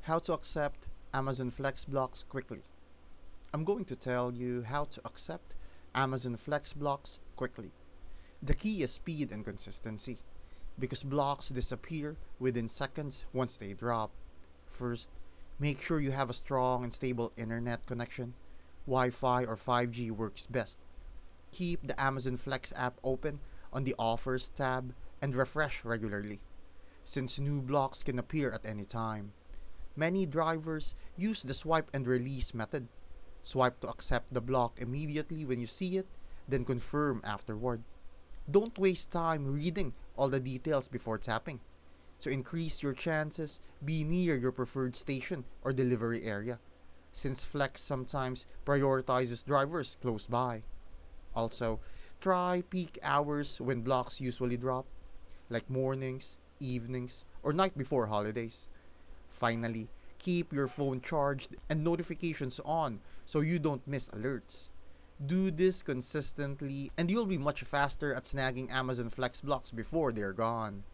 How to accept Amazon Flex blocks quickly. I'm going to tell you how to accept Amazon Flex blocks quickly. The key is speed and consistency because blocks disappear within seconds once they drop. First, make sure you have a strong and stable internet connection. Wi Fi or 5G works best. Keep the Amazon Flex app open on the Offers tab and refresh regularly, since new blocks can appear at any time. Many drivers use the swipe and release method. Swipe to accept the block immediately when you see it, then confirm afterward. Don't waste time reading all the details before tapping. To increase your chances, be near your preferred station or delivery area, since Flex sometimes prioritizes drivers close by. Also, try peak hours when blocks usually drop, like mornings, evenings, or night before holidays. Finally, keep your phone charged and notifications on so you don't miss alerts. Do this consistently and you'll be much faster at snagging Amazon Flex blocks before they're gone.